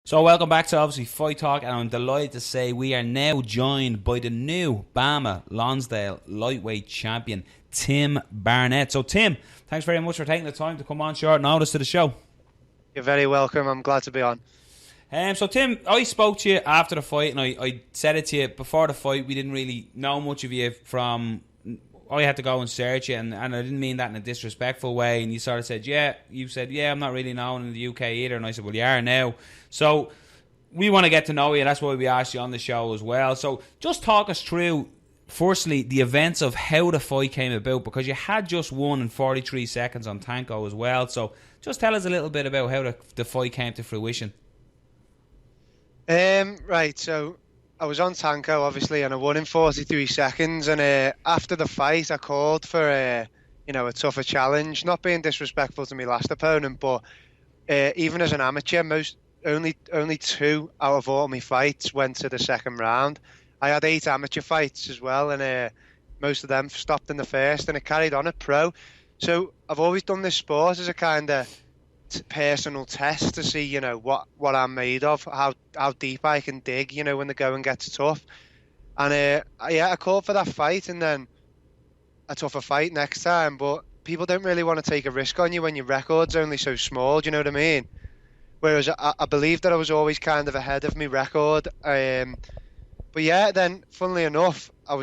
So welcome back to obviously Fight Talk, and I'm delighted to say we are now joined by the new BAMMA Lonsdale lightweight champion, Tim Barnett. So Tim, thanks very much for taking the time to come on short notice to the show. You're very welcome. I'm glad to be on. So Tim, I spoke to you after the fight, and I said it to you before the fight. We didn't really know much of you from. I had to go and search you, and I didn't mean that in a disrespectful way. And you sort of said, I'm not really known in the UK either. And I said, well, you are now. So we want to get to know you. That's why we asked you on the show as well. So just talk us through, firstly, the events of how the fight came about, because you had just won in 43 seconds on Tanko as well. So just tell us a little bit about how the fight came to fruition. Right, so I was on Tanko, obviously, and I won in 43 seconds. And after the fight, I called for a tougher challenge. Not being disrespectful to my last opponent, but even as an amateur, only 2 out of all my fights went to the second round. I had 8 amateur fights as well, and most of them stopped in the first, and it carried on at pro. So I've always done this sport as a kind of personal test to see, what I'm made of, how deep I can dig, when the going gets tough. And I called for that fight, and then a tougher fight next time. But people don't really want to take a risk on you when your record's only so small. Do you know what I mean? Whereas I believe that I was always kind of ahead of my record. But yeah, then funnily enough, I'm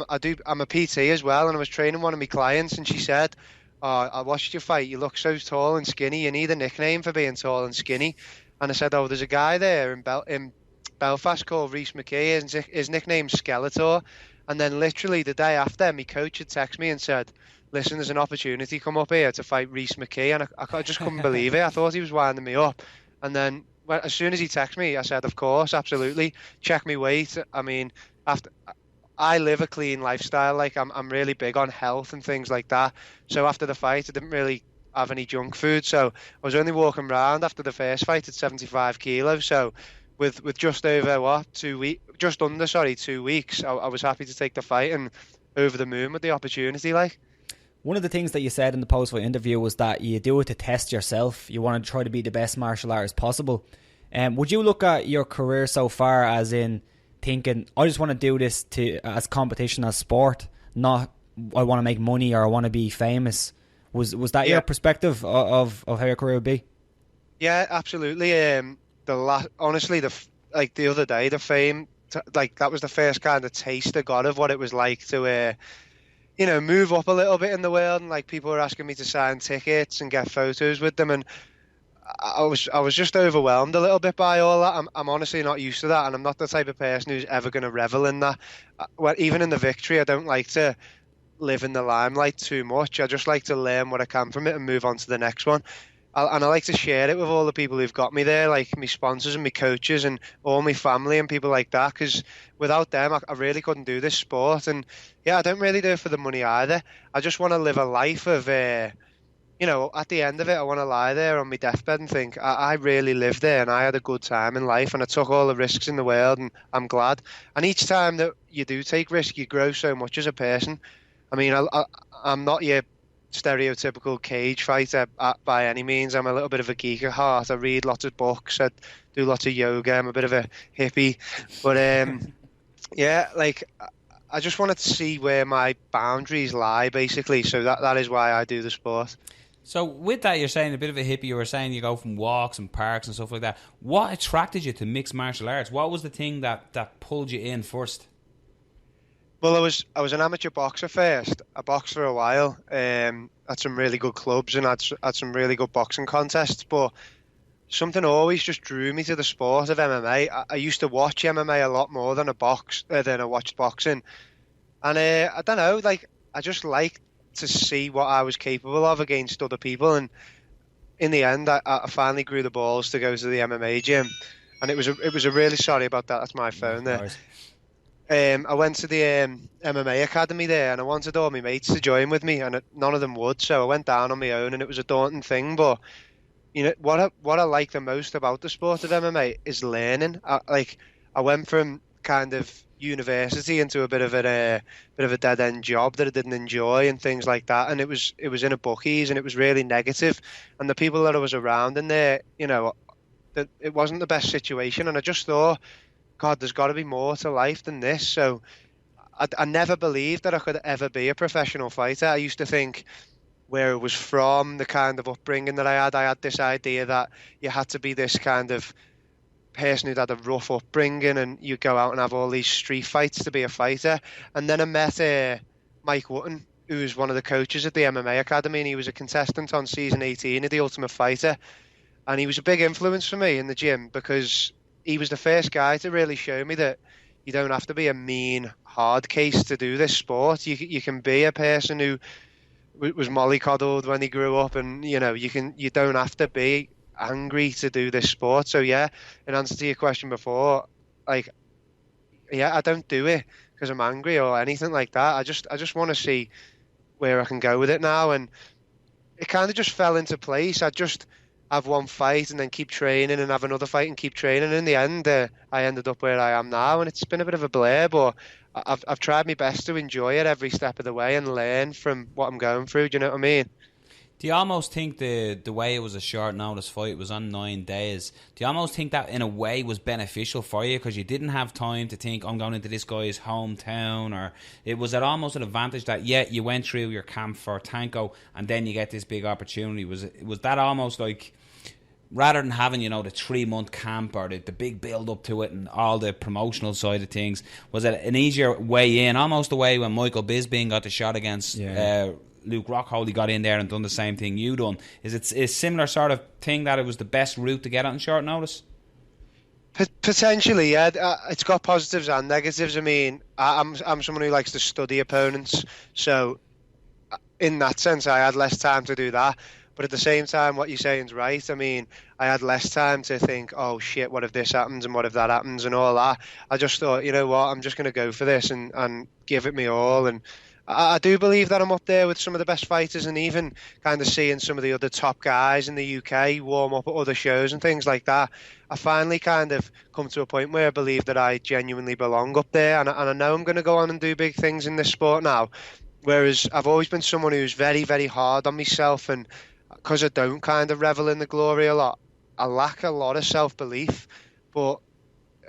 a PT as well, and I was training one of my clients, and she said, "Oh, I watched your fight. You look so tall and skinny. You need a nickname for being tall and skinny." And I said, "Oh, there's a guy there in Belfast called Rhys McKee. His nickname's Skeletor." And then literally the day after, my coach had texted me and said, "Listen, there's an opportunity come up here to fight Rhys McKee." And I just couldn't believe it. I thought he was winding me up. And then as soon as he texted me, I said, "Of course, absolutely. Check me weight." I mean, I live a clean lifestyle. Like I'm really big on health and things like that. So after the fight, I didn't really have any junk food. So I was only walking around after the first fight at 75 kilos. So with just over 2 weeks, just under 2 weeks, I was happy to take the fight and over the moon with the opportunity. Like, one of the things that you said in the post-fight interview was that you do it to test yourself. You want to try to be the best martial artist possible. Would you look at your career so far as in thinking, I just want to do this as competition, as sport, not I want to make money or I want to be famous? Was that your perspective of how your career would be? Yeah, absolutely. Honestly, the other day, the fame, that was the first kind of taste I got of what it was like to move up a little bit in the world, and like people were asking me to sign tickets and get photos with them, and I was just overwhelmed a little bit by all that. I'm honestly not used to that, and I'm not the type of person who's ever going to revel in that. Well, even in the victory, I don't like to live in the limelight too much. I just like to learn what I can from it and move on to the next one. And I like to share it with all the people who've got me there, like my sponsors and my coaches and all my family and people like that, because without them, I really couldn't do this sport. And yeah, I don't really do it for the money either. I just want to live a life of, at the end of it, I want to lie there on my deathbed and think, I really lived there and I had a good time in life and I took all the risks in the world and I'm glad. And each time that you do take risk, you grow so much as a person. I mean, I'm not your stereotypical cage fighter by any means. I'm a little bit of a geek at heart. I read lots of books. I do lots of yoga. I'm a bit of a hippie. But yeah, like I just wanted to see where my boundaries lie, basically. So that is why I do the sport. So with that, you're saying a bit of a hippie. You were saying you go from walks and parks and stuff like that. What attracted you to mixed martial arts? What was the thing that pulled you in first? Well, I was an amateur boxer first. I boxed for a while, at some really good clubs and had some really good boxing contests. But something always just drew me to the sport of MMA. I used to watch MMA a lot more than I watched boxing. And I don't know, like I just liked to see what I was capable of against other people. And in the end, I finally grew the balls to go to the MMA gym. And it was a really, sorry about that. That's my phone there. Nice. I went to the MMA academy there, and I wanted all my mates to join with me, and none of them would. So I went down on my own, and it was a daunting thing. But what I like the most about the sport of MMA is learning. I went from kind of university into a bit of a dead end job that I didn't enjoy and things like that. And it was in a bookies, and it was really negative. And the people that I was around in there, that it wasn't the best situation, and I just thought, God, there's got to be more to life than this. So I never believed that I could ever be a professional fighter. I used to think where it was from, the kind of upbringing that I had this idea that you had to be this kind of person who'd had a rough upbringing and you go out and have all these street fights to be a fighter. And then I met Mike Wotton, who was one of the coaches at the MMA Academy, and he was a contestant on season 18 of The Ultimate Fighter. And he was a big influence for me in the gym because he was the first guy to really show me that you don't have to be a mean, hard case to do this sport. You can be a person who was mollycoddled when he grew up, and you don't have to be angry to do this sport. So yeah, in answer to your question before, like, yeah, I don't do it because I'm angry or anything like that. I just want to see where I can go with it now, and it kind of just fell into place. I just have one fight and then keep training and have another fight and keep training. And in the end, I ended up where I am now, and it's been a bit of a blur, but I've tried my best to enjoy it every step of the way and learn from what I'm going through. Do you know what I mean? Do you almost think the way it was a short notice fight, it was on 9 days, do you almost think that in a way was beneficial for you because you didn't have time to think, I'm going into this guy's hometown, or was it almost an advantage that, yeah, you went through your camp for Tanko and then you get this big opportunity? Was that almost like, rather than having, the 3-month camp or the big build up to it and all the promotional side of things, was it an easier way in, almost the way when Michael Bisping got the shot against Luke Rockhold, he got in there and done the same thing you done? Is it a similar sort of thing that it was the best route to get on short notice? Potentially, yeah. It's got positives and negatives. I mean, I'm someone who likes to study opponents, so in that sense, I had less time to do that. But at the same time, what you're saying is right. I mean, I had less time to think, oh shit, what if this happens and what if that happens and all that. I just thought, you know what, I'm just going to go for this and give it me all. And I do believe that I'm up there with some of the best fighters, and even kind of seeing some of the other top guys in the UK warm up at other shows and things like that. I finally kind of come to a point where I believe that I genuinely belong up there, and I know I'm going to go on and do big things in this sport now. Whereas I've always been someone who's very, very hard on myself, and because I don't kind of revel in the glory a lot, I lack a lot of self-belief. But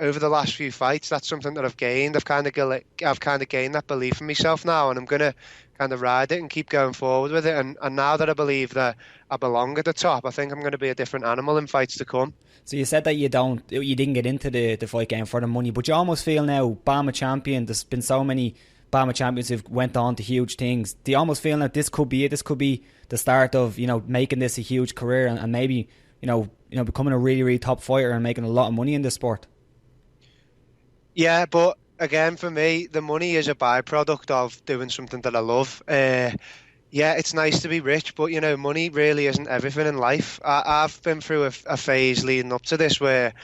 over the last few fights, that's something that I've gained. I've kind of gained that belief in myself now, and I'm going to kind of ride it and keep going forward with it. And now that I believe that I belong at the top, I think I'm going to be a different animal in fights to come. So you said that you didn't get into the fight game for the money, but you almost feel now, BAMMA champion, there's been so many BAMMA champions who've went on to huge things. Do you almost feel that this could be it? This could be the start of, making this a huge career and maybe, becoming a really, really top fighter and making a lot of money in this sport? Yeah, but again, for me, the money is a byproduct of doing something that I love. Yeah, it's nice to be rich, but money really isn't everything in life. I've been through a phase leading up to this where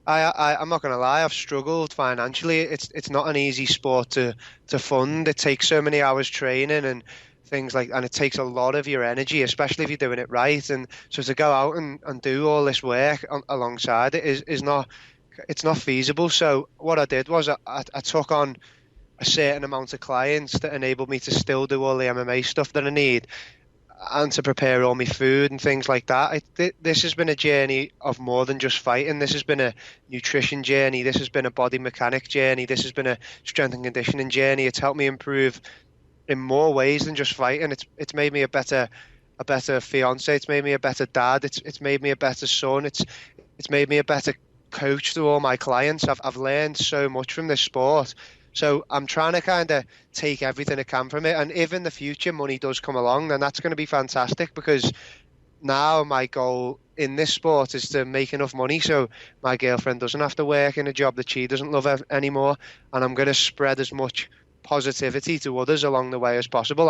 I'm not going to lie, I've struggled financially. It's not an easy sport to fund. It takes so many hours training and things and it takes a lot of your energy, especially if you're doing it right. And so to go out and do all this work alongside it is not feasible. So what I did was I took on a certain amount of clients that enabled me to still do all the MMA stuff that I need and to prepare all my food and things like that. This has been a journey of more than just fighting. This has been a nutrition journey. This has been a body mechanic journey. This has been a strength and conditioning journey. It's helped me improve in more ways than just fighting. It's made me a better fiance. It's made me a better dad. It's made me a better son. It's made me a better coach to all my clients. I've learned so much from this sport. So I'm trying to kind of take everything I can from it. And if in the future money does come along, then that's going to be fantastic, because now my goal in this sport is to make enough money so my girlfriend doesn't have to work in a job that she doesn't love anymore. And I'm going to spread as much positivity to others along the way as possible.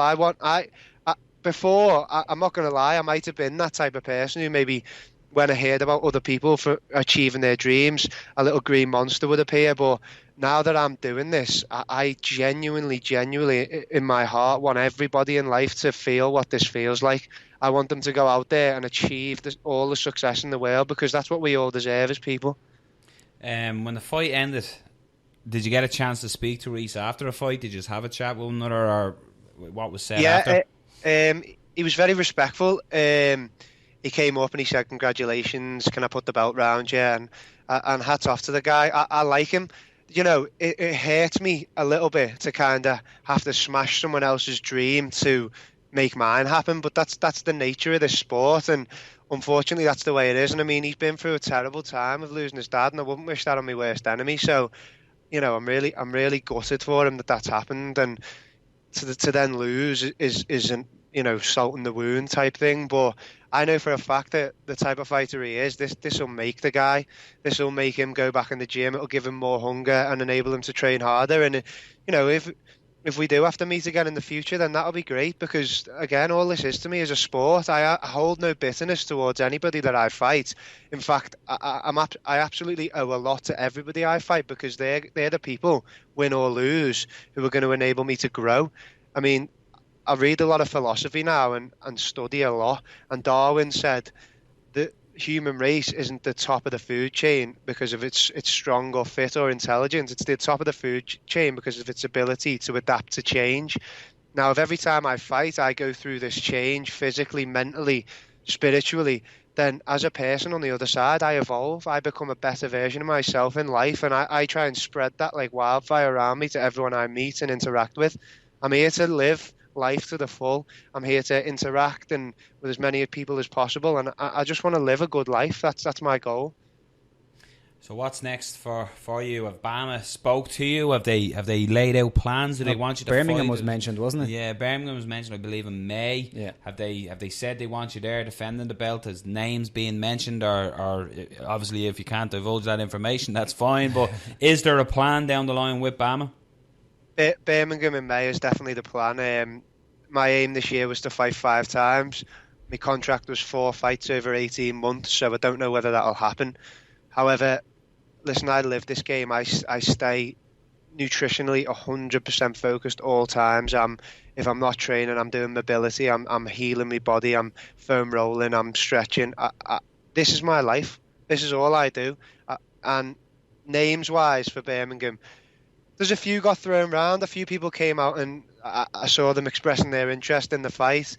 Before, I'm not going to lie, I might have been that type of person who maybe, when I heard about other people for achieving their dreams, a little green monster would appear. But now that I'm doing this, I genuinely, in my heart, want everybody in life to feel what this feels like. I want them to go out there and achieve all the success in the world, because that's what we all deserve as people. When the fight ended, did you get a chance to speak to Rhys after a fight? Did you just have a chat with one another, or what was said after? He was very respectful. He he came up and he said, "Congratulations, can I put the belt round you?" And hats off to the guy. I like him. You know, it hurts me a little bit to kind of have to smash someone else's dream to make mine happen, but that's the nature of this sport, and unfortunately that's the way it is. And I mean, he's been through a terrible time of losing his dad, and I wouldn't wish that on my worst enemy. So, you know, I'm really gutted for him that that's happened, and to then lose isn't, you know, salt in the wound type thing. But I know for a fact that the type of fighter he is, this will make the guy. This will make him go back in the gym. It'll give him more hunger and enable him to train harder. And you know, if we do have to meet again in the future, then that'll be great, because again, all this is to me is a sport. I hold no bitterness towards anybody that I fight. In fact, I absolutely owe a lot to everybody I fight, because they're the people, win or lose, who are going to enable me to grow. I mean, I read a lot of philosophy now and study a lot, and Darwin said the human race isn't the top of the food chain because of its strong or fit or intelligence. It's the top of the food chain because of its ability to adapt to change. Now, if every time I fight I go through this change physically, mentally, spiritually, then as a person on the other side I evolve. I become a better version of myself in life, and I try and spread that like wildfire around me to everyone I meet and interact with. I'm here to live life to the full. I'm here to interact and with as many people as possible, and I just want to live a good life. That's my goal. So what's next for you? Have BAMMA spoke to you? Have they laid out plans? Do they want you to Birmingham fight? was mentioned, wasn't it? Yeah, Birmingham was mentioned, I believe, in May. Yeah. Have they said they want you there defending the belt? Has names being mentioned, or obviously if you can't divulge that information, that's fine. But is there a plan down the line with BAMMA? Birmingham in May is definitely the plan. My aim this year was to fight 5 times. My contract was 4 fights over 18 months, so I don't know whether that'll happen. However, listen, I live this game. I stay nutritionally 100% focused all times. If I'm not training, I'm doing mobility. I'm healing my body. I'm foam rolling. I'm stretching. This is my life. This is all I do. And names wise for Birmingham, there's a few got thrown around. A few people came out and I saw them expressing their interest in the fight.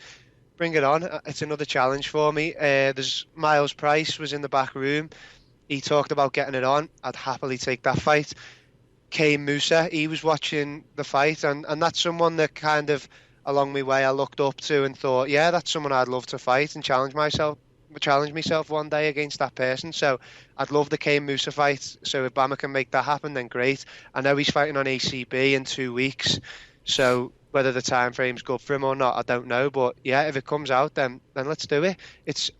Bring it on. It's another challenge for me. There's Miles Price was in the back room. He talked about getting it on. I'd happily take that fight. Kane Musa, he was watching the fight, and that's someone that kind of along my way I looked up to and thought, yeah, that's someone I'd love to fight and challenge myself one day against that person. So I'd love the Kane Musa fight. So if BAMMA can make that happen, then great. I know he's fighting on ACB in 2 weeks, so whether the time frame's good for him or not, I don't know. But yeah, if it comes out, then let's do it. It's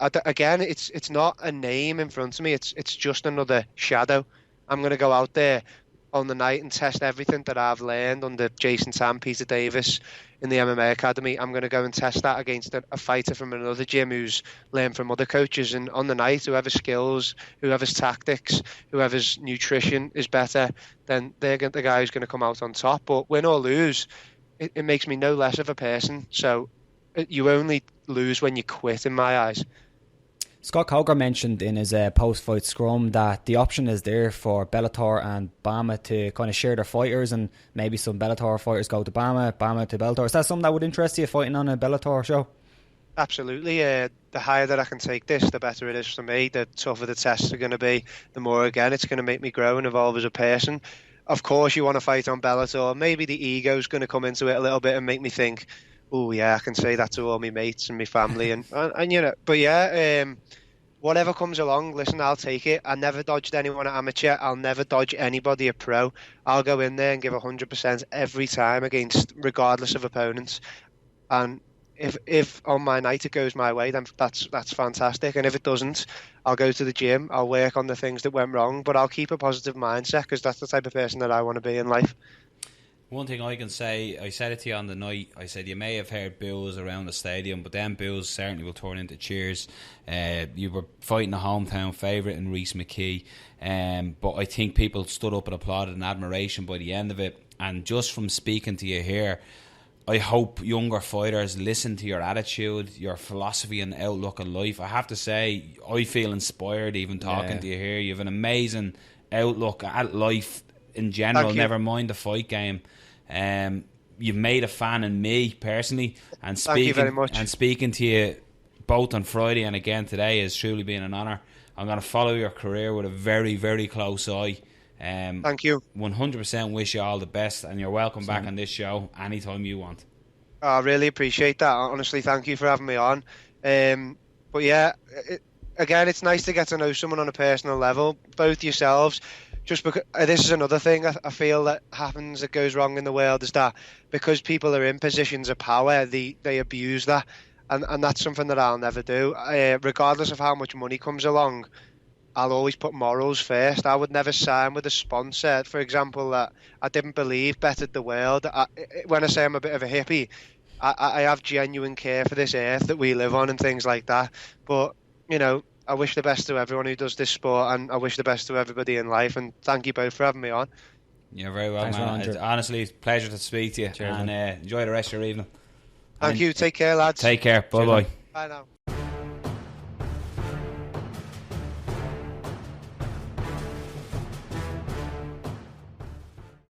not a name in front of me. It's just another shadow. I'm going to go out there on the night and test everything that I've learned under Jason Tam, Peter Davis in the MMA Academy. I'm going to go and test that against a fighter from another gym who's learned from other coaches. And on the night, whoever's skills, whoever's tactics, whoever's nutrition is better, then they're the guy who's going to come out on top. But win or lose, it makes me no less of a person. So you only lose when you quit, in my eyes. Scott Coker mentioned in his post-fight scrum that the option is there for Bellator and BAMMA to kind of share their fighters, and maybe some Bellator fighters go to BAMMA to Bellator. Is that something that would interest you, fighting on a Bellator show? Absolutely. The higher that I can take this, the better it is for me. The tougher the tests are going to be, the more, again, it's going to make me grow and evolve as a person. Of course, you want to fight on Bellator. Maybe the ego's going to come into it a little bit and make me think, oh yeah, I can say that to all my mates and my family, and you know. But yeah, whatever comes along, listen, I'll take it. I never dodged anyone at amateur. I'll never dodge anybody at pro. I'll go in there and give 100% every time against, regardless of opponents. And if on my night it goes my way, then that's fantastic. And if it doesn't, I'll go to the gym. I'll work on the things that went wrong, but I'll keep a positive mindset, because that's the type of person that I want to be in life. One thing I can say, I said it to you on the night, I said you may have heard boos around the stadium, but them boos certainly will turn into cheers. You were fighting a hometown favourite in Rhys McKee, but I think people stood up and applauded in admiration by the end of it. And just from speaking to you here, I hope younger fighters listen to your attitude, your philosophy and outlook on life. I have to say, I feel inspired even talking to you here. You have an amazing outlook at life in general, never mind the fight game. You've made a fan in me personally, and speaking to you both on Friday and again today has truly been an honour. I'm going to follow your career with a very, very close eye. Thank you. 100% wish you all the best, and you're welcome back on this show anytime you want. I really appreciate that. Honestly, thank you for having me on. But yeah, again, it's nice to get to know someone on a personal level, both yourselves. Just because this is another thing I feel that happens, that goes wrong in the world, is that because people are in positions of power, they abuse that, and that's something that I'll never do. Regardless of how much money comes along, I'll always put morals first. I would never sign with a sponsor, for example, that I didn't believe bettered the world. When I say I'm a bit of a hippie, I have genuine care for this earth that we live on and things like that. But, you know, I wish the best to everyone who does this sport, and I wish the best to everybody in life. And thank you both for having me on. You're very welcome, Thanks, man. Honestly, it's a pleasure to speak to you. Cheers, and enjoy the rest of your evening. Thank you. Take care, lads. Take care. Bye-bye. Bye now.